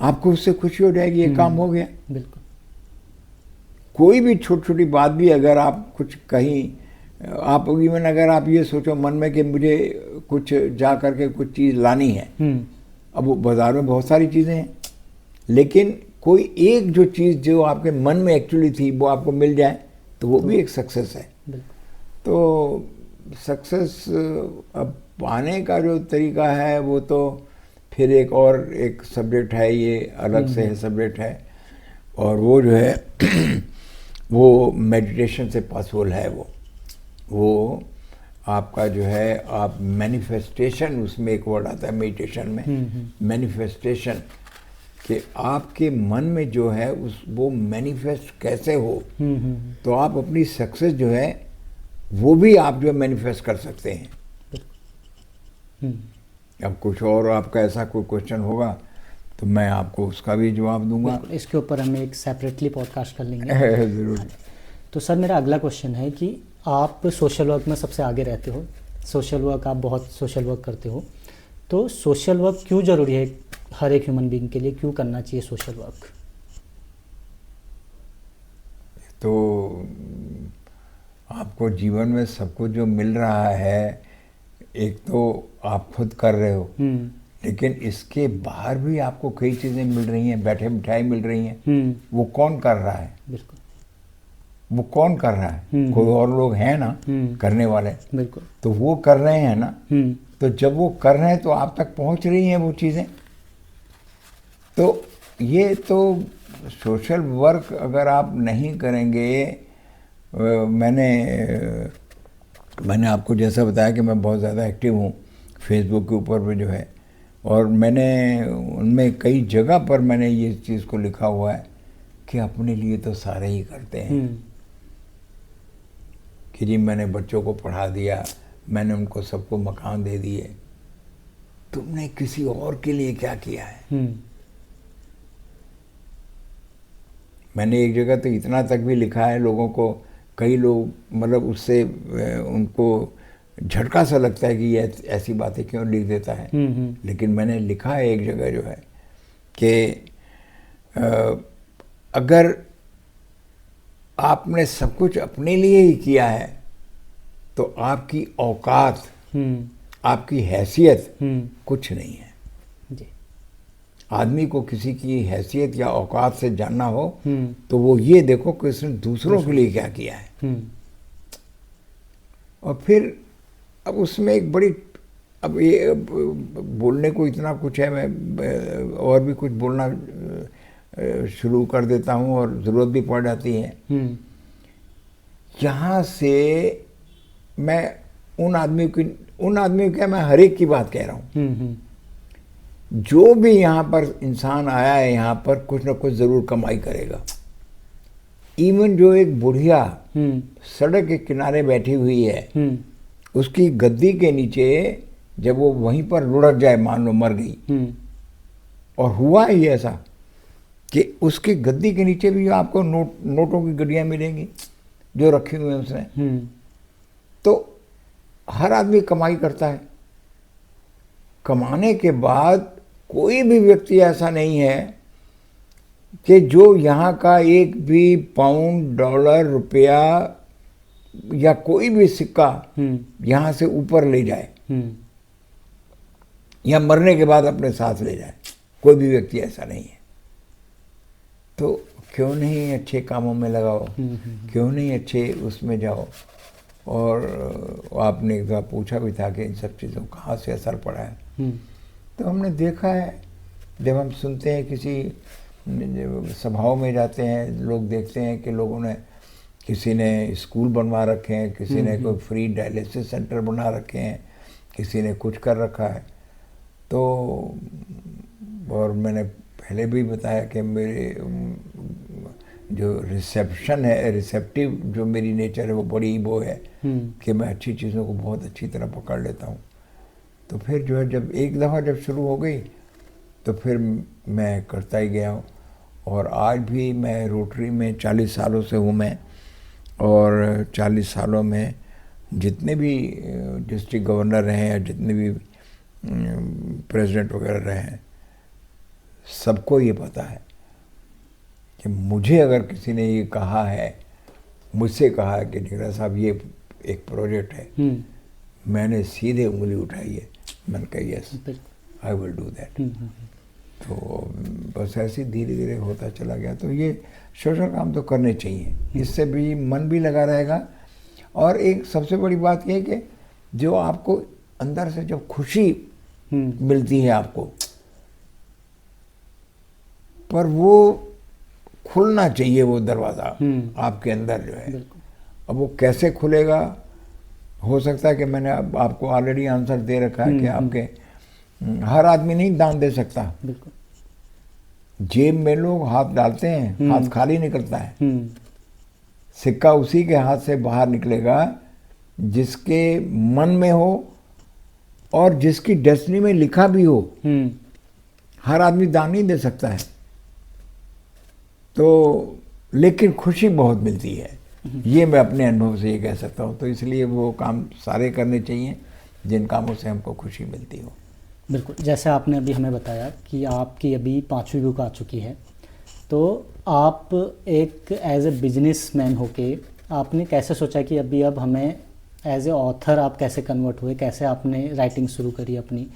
आपको उससे खुशी हो जाएगी, ये काम हो गया। बिल्कुल। कोई भी छोटी छोटी बात भी अगर आप कुछ कहीं आप इवन अगर आप ये सोचो मन में कि मुझे कुछ जा करके कुछ चीज़ लानी है, अब वो बाज़ार में बहुत सारी चीज़ें हैं, लेकिन कोई एक जो चीज़ जो आपके मन में एक्चुअली थी वो आपको मिल जाए तो वो भी एक सक्सेस है। तो सक्सेस अब पाने का जो तरीका है वो तो फिर एक सब्जेक्ट है, ये अलग से है सब्जेक्ट है, और वो जो है वो मेडिटेशन से पॉसिबल है। वो आपका जो है आप मैनिफेस्टेशन, उसमें एक वर्ड आता है मेडिटेशन में, मैनिफेस्टेशन, कि आपके मन में जो है वो मैनिफेस्ट कैसे हो, तो आप अपनी सक्सेस जो है वो भी आप जो मैनिफेस्ट कर सकते हैं। अब कुछ और आपका ऐसा कोई क्वेश्चन होगा तो मैं आपको उसका भी जवाब दूंगा। इसके ऊपर हम एक सेपरेटली पॉडकास्ट कर लेंगे। ज़रूर। तो सर मेरा अगला क्वेश्चन है कि आप सोशल वर्क में सबसे आगे रहते हो, सोशल वर्क, आप बहुत सोशल वर्क करते हो, तो सोशल वर्क क्यों ज़रूरी है हर एक ह्यूमन बीइंग के लिए, क्यों करना चाहिए सोशल वर्क? तो आपको जीवन में सब कुछ जो मिल रहा है, एक तो आप खुद कर रहे हो, लेकिन इसके बाहर भी आपको कई चीज़ें मिल रही हैं, बैठे बिठाई मिल रही हैं। वो कौन कर रहा है? बिल्कुल, वो कौन कर रहा है? कोई और लोग हैं ना करने वाले। बिल्कुल। तो वो कर रहे हैं ना, तो जब वो कर रहे हैं तो आप तक पहुंच रही हैं वो चीज़ें। तो ये तो सोशल वर्क अगर आप नहीं करेंगे, मैंने आपको जैसा बताया कि मैं बहुत ज़्यादा एक्टिव हूँ फेसबुक के ऊपर भी जो है, और मैंने उनमें कई जगह पर मैंने ये चीज़ को लिखा हुआ है कि अपने लिए तो सारे ही करते हैं, कि जी मैंने बच्चों को पढ़ा दिया, मैंने उनको सबको मकान दे दिए, तुमने किसी और के लिए क्या किया है? मैंने एक जगह तो इतना तक भी लिखा है, लोगों को, कई लोग मतलब उससे उनको झटका सा लगता है कि ये ऐसी बातें क्यों लिख देता है, लेकिन मैंने लिखा है एक जगह जो है कि अगर आपने सब कुछ अपने लिए ही किया है तो आपकी औकात, आपकी हैसियत कुछ नहीं है। आदमी को किसी की हैसियत या औकात से जानना हो तो वो ये देखो कि उसने दूसरों के लिए क्या किया है। और फिर अब उसमें एक बड़ी, अब ये बोलने को इतना कुछ है, मैं और भी कुछ बोलना शुरू कर देता हूँ और ज़रूरत भी पड़ जाती है। यहाँ से मैं उन आदमी क्या, मैं हर एक की बात कह रहा हूँ, जो भी यहाँ पर इंसान आया है यहाँ पर कुछ ना कुछ ज़रूर कमाई करेगा। इवन जो एक बुढ़िया सड़क के किनारे बैठी हुई है, उसकी गद्दी के नीचे जब वो वहीं पर लुढ़क जाए, मान लो मर गई, और हुआ ही ऐसा कि उसकी गद्दी के नीचे भी आपको नोटों की गड्डियाँ मिलेंगी जो रखी हुई हैं उसने। तो हर आदमी कमाई करता है। कमाने के बाद कोई भी व्यक्ति ऐसा नहीं है कि जो यहाँ का एक भी पाउंड, डॉलर, रुपया या कोई भी सिक्का यहाँ से ऊपर ले जाए या मरने के बाद अपने साथ ले जाए। कोई भी व्यक्ति ऐसा नहीं है। तो क्यों नहीं अच्छे कामों में लगाओ, क्यों नहीं अच्छे उसमें जाओ। और आपने एक बार पूछा भी था कि इन सब चीज़ों का कहाँ से असर पड़ा है। तो हमने देखा है, जब हम सुनते हैं किसी सभाओं में जाते हैं, लोग देखते हैं कि लोगों ने, किसी ने स्कूल बनवा रखे हैं, किसी ने कोई फ्री डायलिसिस सेंटर बना रखे हैं, किसी ने कुछ कर रखा है। तो और मैंने पहले भी बताया कि मेरे जो रिसेप्टिव जो मेरी नेचर है वो बड़ी वो है कि मैं अच्छी चीज़ों को बहुत अच्छी तरह पकड़ लेता हूँ। तो फिर जो है जब एक दफ़ा जब शुरू हो गई तो फिर मैं करता ही गया हूँ। और आज भी मैं रोटरी में 40 सालों से हूँ मैं, और 40 सालों में जितने भी डिस्ट्रिक्ट गवर्नर रहे हैं, जितने भी प्रेसिडेंट वगैरह रहे हैं, सबको ये पता है कि मुझे अगर किसी ने ये कहा है, मुझसे कहा है कि निगरा साहब ये एक प्रोजेक्ट है, मैंने सीधे उंगली उठाई है, मैंने कहा yes I will do that. तो बस ऐसे धीरे धीरे होता चला गया। तो ये सोशल काम तो करने चाहिए, इससे भी मन भी लगा रहेगा। और एक सबसे बड़ी बात ये कि जो आपको अंदर से जब खुशी मिलती है आपको, पर वो खुलना चाहिए वो दरवाज़ा आपके अंदर जो है। अब वो कैसे खुलेगा, हो सकता है कि मैंने अब आपको ऑलरेडी आंसर दे रखा है कि आपके हर आदमी नहीं दान दे सकता। जेब में लोग हाथ डालते हैं, हाथ खाली निकलता है। सिक्का उसी के हाथ से बाहर निकलेगा जिसके मन में हो और जिसकी डेस्टिनी में लिखा भी हो। हर आदमी दान नहीं दे सकता है। तो लेकिन खुशी बहुत मिलती है, ये मैं अपने अनुभव से ये कह सकता हूँ। तो इसलिए वो काम सारे करने चाहिए जिन कामों से हमको खुशी मिलती हो। बिल्कुल, जैसे आपने अभी हमें बताया कि आपकी अभी 5वीं बुक आ चुकी है, तो आप एक एज ए बिजनेसमैन होके आपने कैसे सोचा कि अभी अब हमें एज ए ऑथर आप कैसे कन्वर्ट हुए, कैसे आपने राइटिंग शुरू करी अपनी,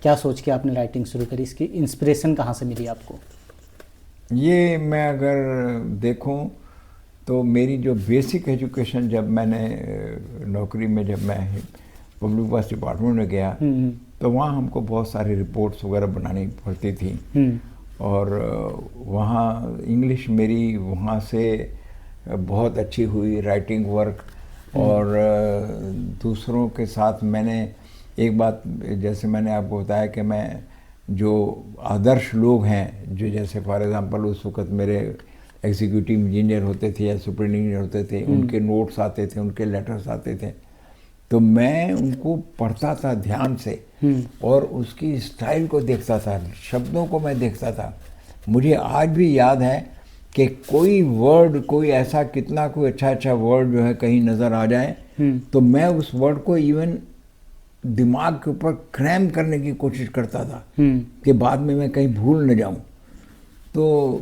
क्या सोच के आपने राइटिंग शुरू करी, इसकी इंस्पिरेशन कहाँ से मिली आपको? ये मैं अगर देखूं तो मेरी जो बेसिक एजुकेशन, जब मैंने नौकरी में जब मैं पब्लिक वर्क्स डिपार्टमेंट में गया तो वहाँ हमको बहुत सारी रिपोर्ट्स वगैरह बनानी पड़ती थी। और वहाँ इंग्लिश मेरी वहाँ से बहुत अच्छी हुई, राइटिंग वर्क। और दूसरों के साथ मैंने एक बात, जैसे मैंने आपको बताया कि मैं जो आदर्श लोग हैं, जो जैसे फॉर एग्जांपल उस वक़्त मेरे एग्जीक्यूटिव इंजीनियर होते थे या सुपर इंजीनियर होते थे, उनके नोट्स आते थे, उनके लेटर्स आते थे, तो मैं उनको पढ़ता था ध्यान से और उसकी स्टाइल को देखता था, शब्दों को मैं देखता था। मुझे आज भी याद है कि कोई वर्ड, कोई ऐसा कितना कोई अच्छा वर्ड जो है कहीं नज़र आ जाए तो मैं उस वर्ड को इवन दिमाग के ऊपर क्रैम करने की कोशिश करता था कि बाद में मैं कहीं भूल न जाऊं। तो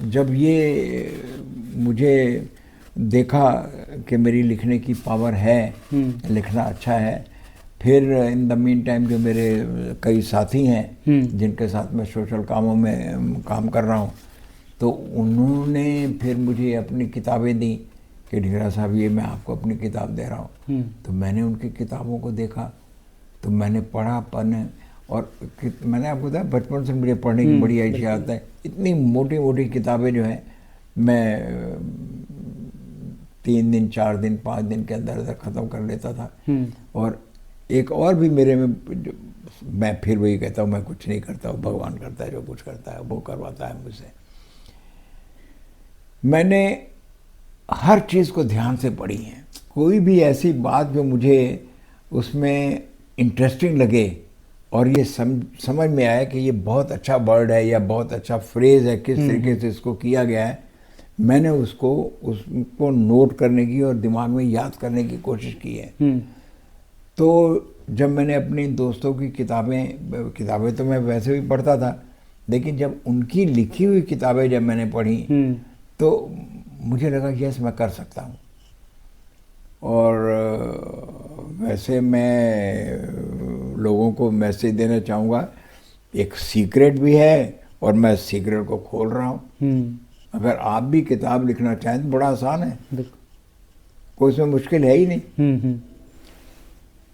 जब ये मुझे देखा कि मेरी लिखने की पावर है, लिखना अच्छा है, फिर इन द मीन टाइम जो मेरे कई साथी हैं जिनके साथ मैं सोशल कामों में काम कर रहा हूँ, तो उन्होंने फिर मुझे अपनी किताबें दी कि ढींगरा साहब ये मैं आपको अपनी किताब दे रहा हूँ। तो मैंने उनकी किताबों को देखा, तो मैंने पढ़ा, और मैंने आपको बताया बचपन से मुझे पढ़ने की बड़ी अच्छी आदत है। इतनी मोटी मोटी किताबें जो हैं मैं 3 दिन 4 दिन 5 दिन के अंदर अंदर ख़त्म कर लेता था। और एक और भी मेरे में, मैं फिर वही कहता हूँ, मैं कुछ नहीं करता हूँ, भगवान करता है, जो कुछ करता है वो करवाता है मुझसे। मैंने हर चीज़ को ध्यान से पढ़ी है। कोई भी ऐसी बात जो मुझे उसमें इंटरेस्टिंग लगे और ये समझ में आया कि ये बहुत अच्छा वर्ड है या बहुत अच्छा फ्रेज़ है, किस तरीके से इसको किया गया है, मैंने उसको नोट करने की और दिमाग में याद करने की कोशिश की है। तो जब मैंने अपनी दोस्तों की किताबें तो मैं वैसे भी पढ़ता था, लेकिन जब उनकी लिखी हुई किताबें जब मैंने पढ़ी तो मुझे लगा कि यस मैं कर सकता हूँ। और वैसे मैं लोगों को मैसेज देना चाहूँगा, एक सीक्रेट भी है और मैं सीक्रेट को खोल रहा हूँ। अगर आप भी किताब लिखना चाहें तो बड़ा आसान है, कोई इसमें मुश्किल है ही नहीं।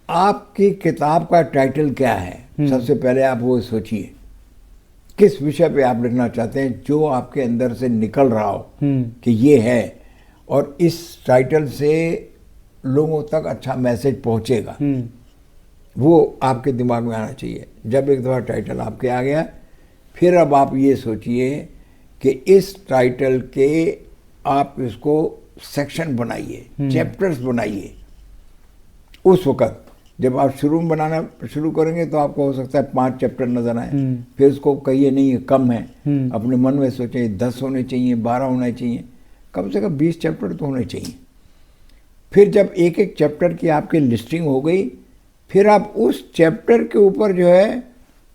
आपकी किताब का टाइटल क्या है, सबसे पहले आप वो सोचिए किस विषय पे आप लिखना चाहते हैं, जो आपके अंदर से निकल रहा हो कि ये है, और इस टाइटल से लोगों तक अच्छा मैसेज पहुंचेगा, वो आपके दिमाग में आना चाहिए। जब एक दफ़ा टाइटल आपके आ गया, फिर अब आप ये सोचिए कि इस टाइटल के आप इसको सेक्शन बनाइए, चैप्टर्स बनाइए। उस वक़्त जब आप शुरू में बनाना शुरू करेंगे तो आपको हो सकता है 5 चैप्टर नजर आए, फिर उसको कहिए नहीं ये कम है, अपने मन में सोचें 10 होने चाहिए, 12 होने चाहिए, कम से कम 20 चैप्टर तो होने चाहिए। फिर जब एक एक चैप्टर की आपकी लिस्टिंग हो गई, फिर आप उस चैप्टर के ऊपर जो है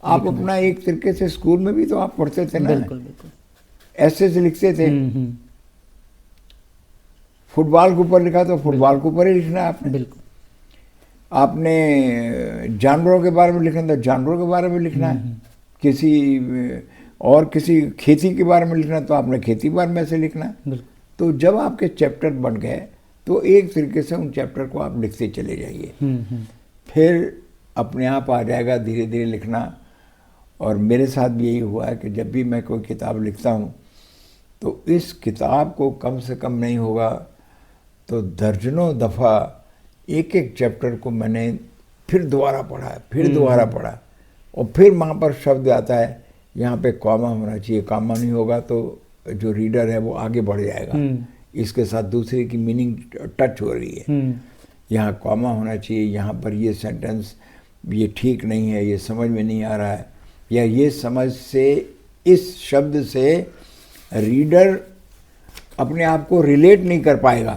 आप अपना, एक तरीके से स्कूल में भी तो आप पढ़ते थे ना, ऐसे से लिखते थे। फुटबॉल के ऊपर लिखा तो फुटबॉल के ऊपर ही लिखना है आपने। बिल्कुल। आपने जानवरों के बारे में लिखना तो जानवरों के बारे में लिखना है। किसी खेती के बारे में लिखना तो आपने खेती के बारे में ऐसे लिखना है। बिल्कुल। तो जब आपके चैप्टर बन गए तो एक तरीके से उन चैप्टर को आप लिखते चले जाइए, फिर अपने आप आ जाएगा धीरे धीरे लिखना। और मेरे साथ भी यही हुआ है कि जब भी मैं कोई किताब लिखता हूँ तो इस किताब को कम से कम नहीं होगा तो दर्जनों दफ़ा एक एक चैप्टर को मैंने फिर दोबारा पढ़ा, फिर दोबारा पढ़ा, और फिर वहाँ पर शब्द आता है यहाँ पे कॉमा होना चाहिए, कॉमा नहीं होगा तो जो रीडर है वो आगे बढ़ जाएगा, इसके साथ दूसरे की मीनिंग टच हो रही है, यहाँ कॉमा होना चाहिए, यहाँ पर ये सेंटेंस ये ठीक नहीं है, ये समझ में नहीं आ रहा है, या ये समझ से इस शब्द से रीडर अपने आप को रिलेट नहीं कर पाएगा।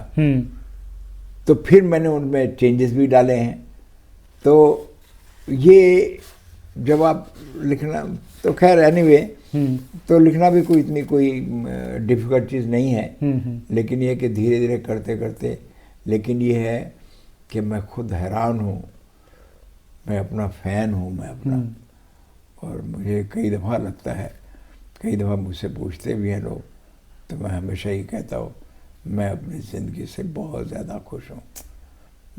तो फिर मैंने उनमें चेंजेस भी डाले हैं। तो ये जब आप लिखना तो खैर एनीवे तो लिखना भी कोई इतनी कोई डिफ़िकल्ट चीज़ नहीं है, लेकिन ये कि धीरे धीरे करते करते, लेकिन ये है कि मैं खुद हैरान हूँ, मैं अपना फ़ैन हूँ मैं अपना। और मुझे कई दफ़ा लगता है, कई दफ़ा मुझसे पूछते भी हैं लोग, तो मैं हमेशा ही कहता हूँ मैं अपनी ज़िंदगी से बहुत ज़्यादा खुश हूँ,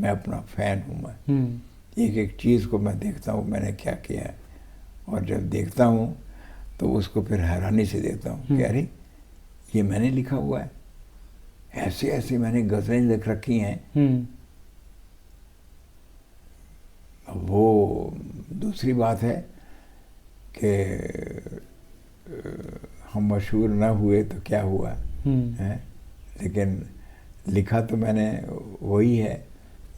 मैं अपना फ़ैन हूँ। मैं एक एक चीज़ को मैं देखता हूँ मैंने क्या किया है, और जब देखता हूँ तो उसको फिर हैरानी से देखता हूँ कि अरे ये मैंने लिखा हुआ है, ऐसे ऐसे मैंने गज़लें लिख रखी हैं। वो दूसरी बात है कि हम मशहूर ना हुए तो क्या हुआ है, लेकिन लिखा तो मैंने वही है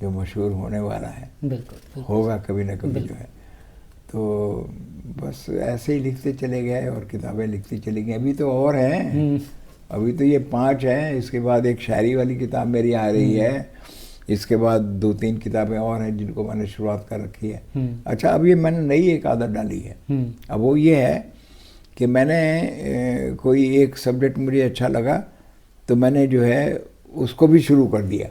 जो मशहूर होने वाला है। बिल्कुल। होगा कभी ना कभी जो है। तो बस ऐसे ही लिखते चले गए और किताबें लिखती चली गई। अभी तो और हैं, अभी तो ये 5 हैं, इसके बाद एक शायरी वाली किताब मेरी आ रही है, इसके बाद 2-3 किताबें और हैं जिनको मैंने शुरुआत कर रखी है। अच्छा, अब ये मैंने नई एक आदत डाली है। अब वो ये है कि मैंने कोई एक सब्जेक्ट मुझे अच्छा लगा तो मैंने जो है उसको भी शुरू कर दिया,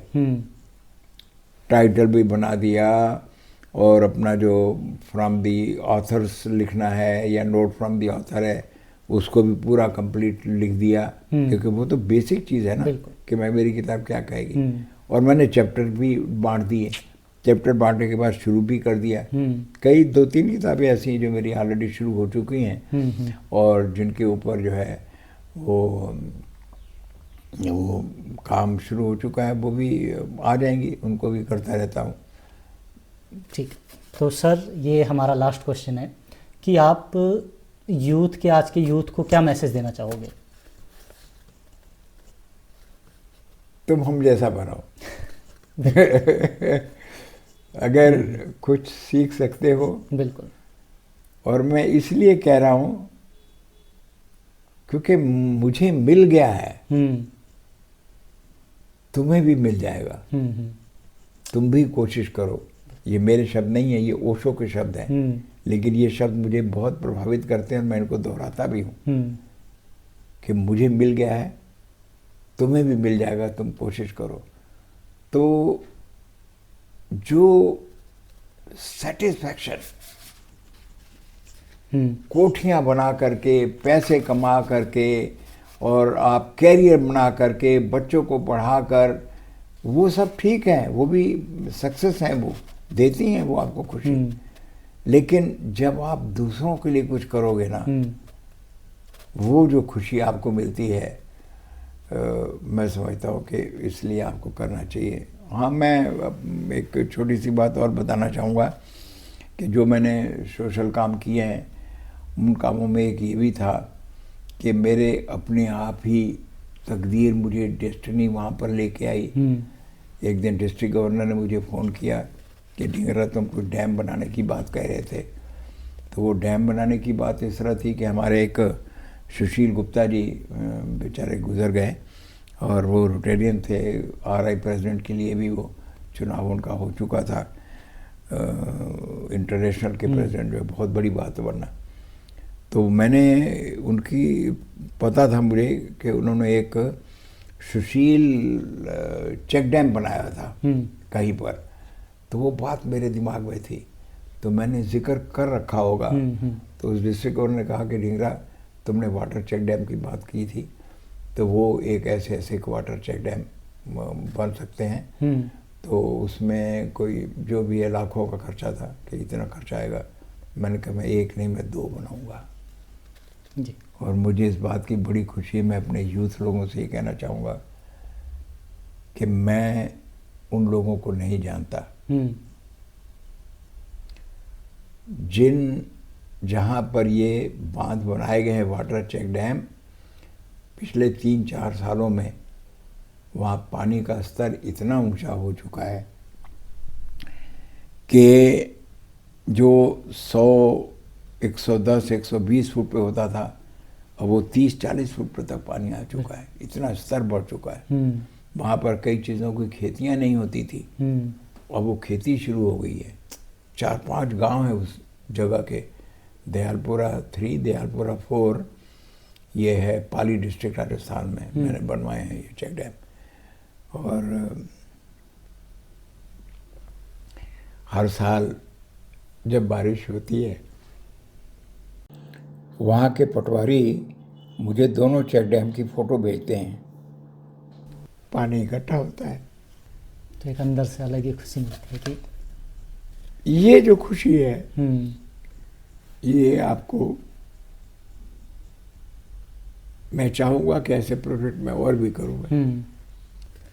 टाइटल भी बना दिया, और अपना जो फ्रॉम दी ऑथर्स लिखना है या नोट फ्रॉम दी ऑथर है उसको भी पूरा कंप्लीट लिख दिया, क्योंकि वो तो बेसिक चीज़ है ना कि मैं मेरी किताब क्या कहेगी। और मैंने चैप्टर भी बांट दिए, चैप्टर बांटने के बाद शुरू भी कर दिया। कई 2-3 किताबें ऐसी हैं जो मेरी ऑलरेडी शुरू हो चुकी हैं और जिनके ऊपर जो है वो काम शुरू हो चुका है, वो भी आ जाएंगी, उनको भी करता रहता हूँ। ठीक। तो सर ये हमारा लास्ट क्वेश्चन है कि आप यूथ के, आज के यूथ को क्या मैसेज देना चाहोगे? तुम हम जैसा बनाओ। अगर कुछ सीख सकते हो। बिल्कुल। और मैं इसलिए कह रहा हूँ क्योंकि मुझे मिल गया है, तुम्हें भी मिल जाएगा। तुम भी कोशिश करो। ये मेरे शब्द नहीं है, ये ओशो के शब्द हैं, लेकिन ये शब्द मुझे बहुत प्रभावित करते हैं और मैं इनको दोहराता भी हूँ कि मुझे मिल गया है, तुम्हें भी मिल जाएगा, तुम कोशिश करो। तो जो सेटिस्फैक्शन कोठियाँ बना करके, पैसे कमा करके और आप कैरियर बना करके, बच्चों को पढ़ा कर, वो सब ठीक है, वो भी सक्सेस हैं, वो देती हैं वो आपको खुशी। लेकिन जब आप दूसरों के लिए कुछ करोगे ना, वो जो खुशी आपको मिलती है, मैं समझता हूँ कि इसलिए आपको करना चाहिए। हाँ, मैं एक छोटी सी बात और बताना चाहूँगा कि जो मैंने सोशल काम किए हैं उन कामों में एक ये भी था कि मेरे अपने आप ही तकदीर मुझे डेस्टिनी वहाँ पर लेके आई। एक दिन डिस्ट्रिक्ट गवर्नर ने मुझे फ़ोन किया कि ढींगरा तुम कुछ डैम बनाने की बात कह रहे थे। तो वो डैम बनाने की बात इस तरह थी कि हमारे एक सुशील गुप्ता जी बेचारे गुजर गए और वो रोटेरियन थे, RI प्रेसिडेंट के लिए भी वो चुनाव उनका हो चुका था, इंटरनेशनल के प्रेसिडेंट, जो बहुत बड़ी बात बनना। तो मैंने उनकी पता था मुझे कि उन्होंने एक सुशील चेक डैम बनाया था कहीं पर, तो वो बात मेरे दिमाग में थी, तो मैंने जिक्र कर रखा होगा। तो उस डिस्ट्रिक्ट ने कहा कि ढींगरा तुमने वाटर चेक डैम की बात की थी, तो वो एक ऐसे ऐसे वाटर चेक डैम बन सकते हैं, तो उसमें कोई जो भी है लाखों का खर्चा था कि इतना खर्चा आएगा। मैंने कहा मैं एक नहीं मैं 2 बनाऊंगा जी। और मुझे इस बात की बड़ी खुशी है, मैं अपने यूथ लोगों से ये कहना चाहूँगा कि मैं उन लोगों को नहीं जानता जहाँ पर ये बांध बनाए गए हैं वाटर चेक डैम, पिछले 3-4 सालों में वहाँ पानी का स्तर इतना ऊंचा हो चुका है कि जो 100, 110, 120 फुट पे होता था, अब वो 30-40 फुट पे तक पानी आ चुका है, इतना स्तर बढ़ चुका है। वहाँ पर कई चीज़ों की खेतियाँ नहीं होती थी, अब वो खेती शुरू हो गई है। 4-5 गांव हैं उस जगह के, दयालपुरा 3, दयालपुरा 4, ये है पाली डिस्ट्रिक्ट राजस्थान में, मैंने बनवाए हैं ये चेक डैम। और हर साल जब बारिश होती है, वहाँ के पटवारी मुझे दोनों चेक डैम की फ़ोटो भेजते हैं, पानी इकट्ठा होता है तो एक अंदर से अलग ही खुशी मिलती है कि ये जो खुशी है ये आपको, मैं चाहूँगा कि ऐसे प्रोजेक्ट में और भी करूँगा।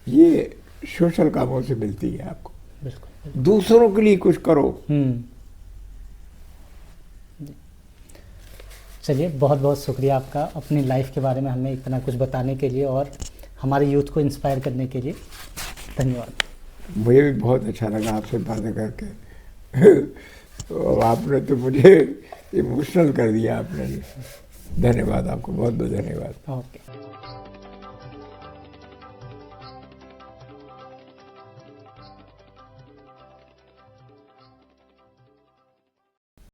ये सोशल कामों से मिलती है आपको, बिल्कुल। दूसरों के लिए कुछ करो। चलिए, बहुत बहुत शुक्रिया आपका अपनी लाइफ के बारे में हमें इतना कुछ बताने के लिए और हमारे यूथ को इंस्पायर करने के लिए। धन्यवाद। मुझे भी बहुत अच्छा लगा आपसे बातें करके। तो आपने तो मुझे इमोशनल कर दिया आपने। धन्यवाद आपको, बहुत बहुत धन्यवाद। ओके।